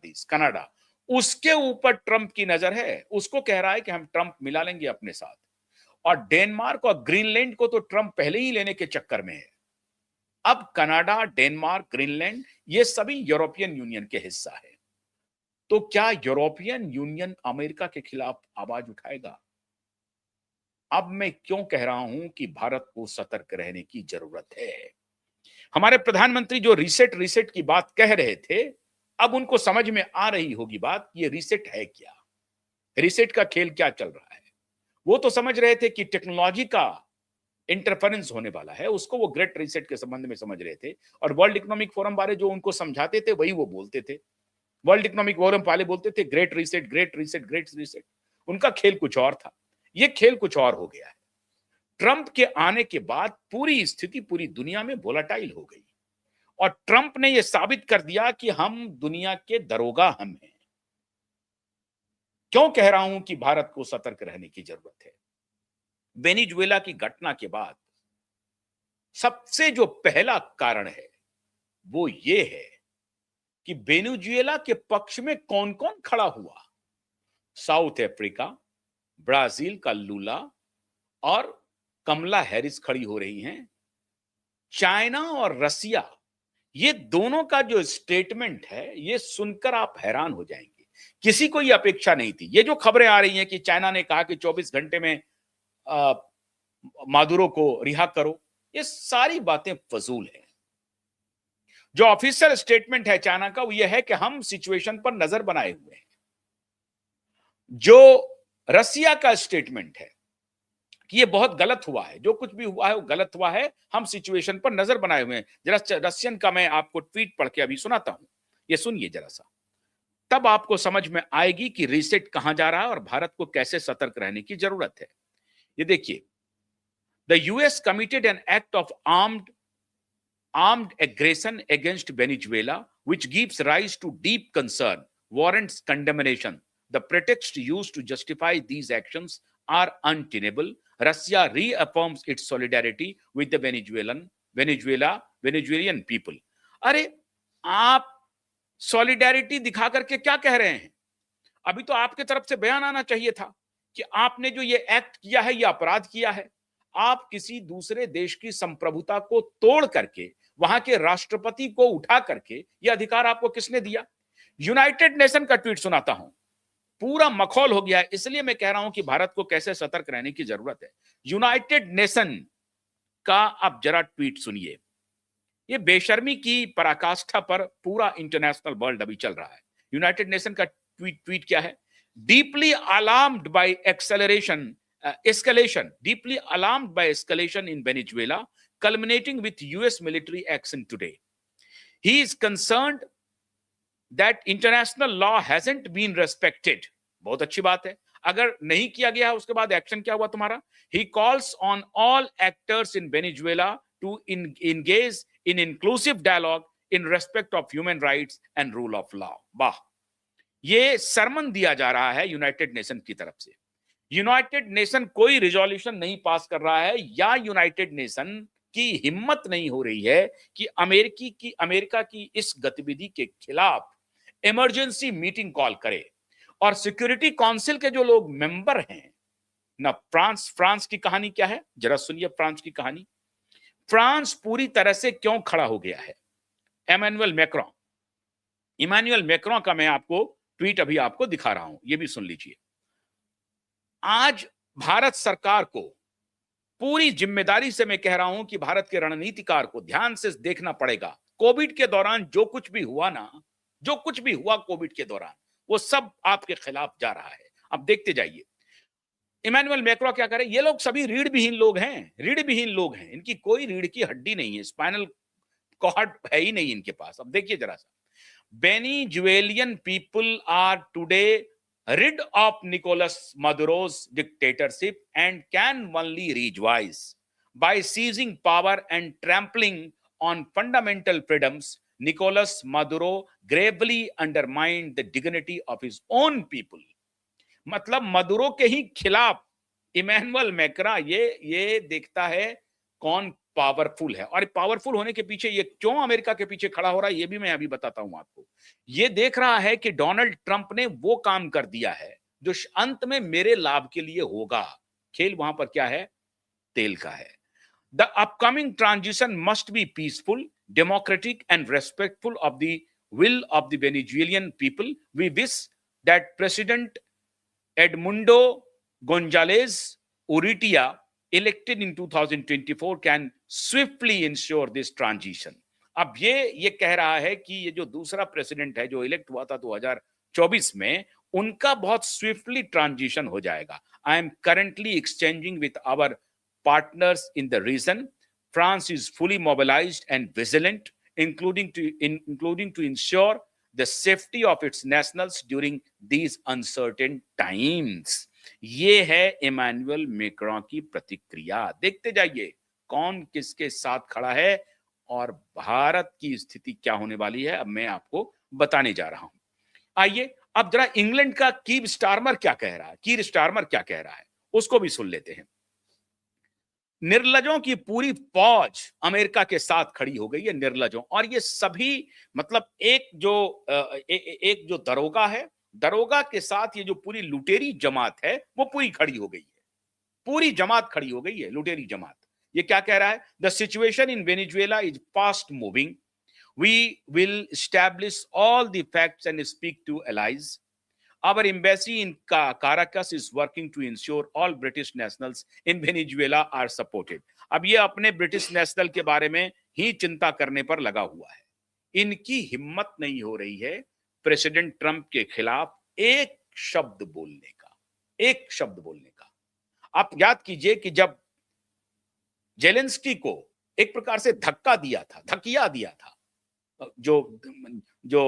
Properties, Canada, उसके ऊपर Trump की नजर है। उसको कह रहा है कि हम ट्रंप मिला लेंगे अपने साथ। और डेनमार्क और ग्रीनलैंड को तो ट्रंप पहले ही लेने के चक्कर में है। अब कनाडा, डेनमार्क, ग्रीनलैंड ये सभी यूरोपियन यूनियन के हिस्सा है। तो क्या यूरोपियन यूनियन अमेरिका के खिलाफ आवाज उठाएगा? अब मैं क्यों कह रहा हूं कि भारत को सतर्क रहने की जरूरत है। हमारे प्रधानमंत्री जो रीसेट रीसेट की बात कह रहे थे, अब उनको समझ में आ रही होगी बात, ये रीसेट है क्या, रीसेट का खेल क्या चल रहा है। वो तो समझ रहे थे कि टेक्नोलॉजी का इंटरफेरेंस होने वाला है, उसको वो ग्रेट रीसेट के संबंध में समझ रहे थे। और वर्ल्ड इकोनॉमिक फोरम बारे जो उनको समझाते थे वही वो बोलते थे। वर्ल्ड इकोनॉमिक फोरम वाले बोलते थे great reset, great reset, great reset. उनका खेल कुछ और था, ये खेल कुछ और हो गया है। ट्रंप के आने के बाद पूरी स्थिति पूरी दुनिया में वोलाटाइल हो गई और ट्रंप ने यह साबित कर दिया कि हम दुनिया के दरोगा हम हैं। क्यों कह रहा हूं कि भारत को सतर्क रहने की जरूरत है? वेनेजुएला की घटना के बाद सबसे जो पहला कारण है वो ये है कि वेनेजुएला के पक्ष में कौन कौन खड़ा हुआ। साउथ अफ्रीका, ब्राजील का लूला और कमला हैरिस खड़ी हो रही हैं। चाइना और रसिया, ये दोनों का जो स्टेटमेंट है ये सुनकर आप हैरान हो जाएंगे। किसी को ये अपेक्षा नहीं थी। ये जो खबरें आ रही हैं कि चाइना ने कहा कि 24 घंटे में मादुरो को रिहा करो, ये सारी बातें फजूल है। जो ऑफिशियल स्टेटमेंट है चाइना का वो ये है कि हम सिचुएशन पर नजर बनाए हुए हैं। जो रसिया का स्टेटमेंट है कि ये बहुत गलत हुआ है, जो कुछ भी हुआ है वो गलत हुआ है, हम सिचुएशन पर नजर बनाए हुए हैं। जरा रशियन का मैं आपको ट्वीट पढ़ के अभी सुनाता हूं, ये सुनिए जरा सा, तब आपको समझ में आएगी कि रीसेट कहां जा रहा है और भारत को कैसे सतर्क रहने की जरूरत है। ये देखिए, the US committed an act of armed aggression against Venezuela, which gives rise to deep concern, warrants condemnation. The pretexts used to justify these actions are untenable. Russia reaffirms its solidarity with the Venezuelan people. अरे आप solidarity दिखा करके क्या कह रहे हैं? अभी तो आपके तरफ से बयान आना चाहिए था कि आपने जो ये एक्ट किया है ये अपराध किया है। आप किसी दूसरे देश की संप्रभुता को तोड़ करके वहां के राष्ट्रपति को उठा करके यह अधिकार आपको किसने दिया? यूनाइटेड नेशन का ट्वीट सुनाता हूं, पूरा मखौल हो गया है। इसलिए मैं कह रहा हूं कि भारत को कैसे सतर्क रहने की जरूरत है। यूनाइटेड नेशन का आप जरा ट्वीट सुनिए। ये बेशर्मी की पराकाष्ठा पर पूरा इंटरनेशनल वर्ल्ड अभी चल रहा है। यूनाइटेड नेशन का ट्वीट क्या है? Deeply alarmed by escalation, deeply alarmed by escalation in Venezuela, culminating with US military action today. He is concerned that international law hasn't been respected. बहुत अच्छी बात है, अगर नहीं किया गया उसके बाद एक्शन क्या हुआ तुम्हारा? He calls on all actors in Venezuela to engage in inclusive dialogue in respect of human rights and rule of law. वाह, ये सरमन दिया जा रहा है यूनाइटेड नेशन की तरफ से। यूनाइटेड नेशन कोई रिजोल्यूशन नहीं पास कर रहा है, या यूनाइटेड नेशन की हिम्मत नहीं हो रही है कि अमेरिका की इस गतिविधि के खिलाफ इमरजेंसी मीटिंग कॉल करे। और सिक्योरिटी काउंसिल के जो लोग मेंबर हैं ना, फ्रांस की कहानी क्या है जरा सुनिए। फ्रांस की कहानी, फ्रांस पूरी तरह से क्यों खड़ा हो गया है। इमैनुअल मैक्रोन का मैं आपको ट्वीट अभी आपको दिखा रहा हूं, ये भी सुन लीजिए। आज भारत सरकार को पूरी जिम्मेदारी से मैं कह रहा हूं कि भारत के रणनीतिकार को ध्यान से देखना पड़ेगा। कोविड के दौरान जो कुछ भी हुआ ना, जो कुछ भी हुआ कोविड के दौरान, वो सब आपके खिलाफ जा रहा है। अब देखते जाइए इमैनुअल मैक्रोन क्या करे। ये लोग सभी रीढ़ विहीन लोग हैं, इनकी कोई रीढ़ की हड्डी नहीं है, स्पाइनल कॉर्ड है ही नहीं इनके पास। अब देखिए जरा सा, Venezuelan people are today rid of Nicolas Maduro's dictatorship and can only rejoice by seizing power and trampling on fundamental freedoms. Nicolas Maduro gravely undermined the dignity of his own people. मतलब Maduro के ही खिलाफ Emmanuel Macron ये देखता है कौन powerful है। और powerful होने के पीछे ये क्यों अमेरिका के पीछे खड़ा हो रहा है, ये भी मैं अभी बताता हूं आपको। ये देख रहा है कि डोनाल्ड ट्रंप ने वो काम कर दिया है जो अंत में मेरे लाभ के लिए होगा। खेल वहां पर क्या है? तेल का है। The upcoming transition must be peaceful, democratic and respectful of the will of the Venezuelan people. We wish that President Edmundo Gonzalez Urrutia, elected in 2024, can swiftly ensure this transition. अब ये कह रहा है कि ये जो दूसरा प्रेसिडेंट है जो इलेक्ट हुआ था 2024 में, उनका बहुत स्विफ्टली ट्रांजिशन हो जाएगा। I am currently exchanging with our partners in the region. France is fully mobilized and vigilant, including to ensure the safety of its nationals during these uncertain times. ये है Emmanuel Macron की प्रतिक्रिया। देखते जाइए कौन किसके साथ खड़ा है और भारत की स्थिति क्या होने वाली है, अब मैं आपको बताने जा रहा हूं। आइए अब जरा इंग्लैंड का कीर स्टारमर क्या कह रहा है, कीर स्टारमर क्या कह रहा है, उसको भी सुन लेते हैं। निर्लजों की पूरी फौज अमेरिका के साथ खड़ी हो गई है, निर्लजों। और ये सभी मतलब एक जो दरोगा है, दरोगा के साथ ये जो पूरी लुटेरी जमात है वो पूरी खड़ी हो गई है, पूरी जमात खड़ी हो गई है, लुटेरी जमात। ये क्या कह रहा है? The situation in Venezuela is fast moving, we will establish all the facts and speak to allies. Our embassy in Caracas is working to ensure all British nationals in Venezuela are supported. अब ये अपने British national के बारे में ही चिंता करने पर लगा हुआ है। इनकी हिम्मत नहीं हो रही है प्रेसिडेंट ट्रंप के खिलाफ एक शब्द बोलने का, एक शब्द बोलने का। आप याद कीजिए कि जब जेलेंस्की को एक प्रकार से धक्का दिया था, धकिया दिया था, जो जो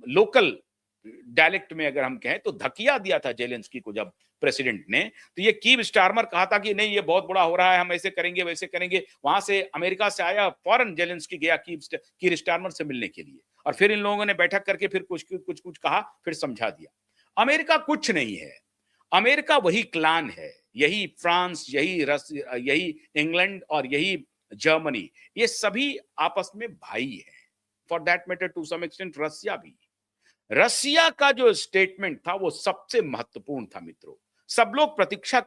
लोकल डायलेक्ट में अगर हम कहें तो धकिया दिया था जेलेंस्की को जब प्रेसिडेंट ने, तो ये कीव स्टारमर कहा था कि नहीं ये बहुत बड़ा हो रहा है, हम ऐसे करेंगे वैसे करेंगे। वहां से अमेरिका से आया, फौरन जेलेंस्की गया कीव स्टारमर से मिलने के लिए, और फिर इन लोगों ने बैठक करके फिर कुछ कहा, फिर समझा दिया। अमेरिका कुछ नहीं है, अमेरिका वही क्लान है, यही फ्रांस, यही इंग्लैंड और यही जर्मनी, ये सभी आपस में भाई है। For that matter to some extent Russia भी। रसिया का जो स्टेटमेंट था वो सबसे महत्वपूर्ण था मित्रों। सब लोग प्रतीक्षा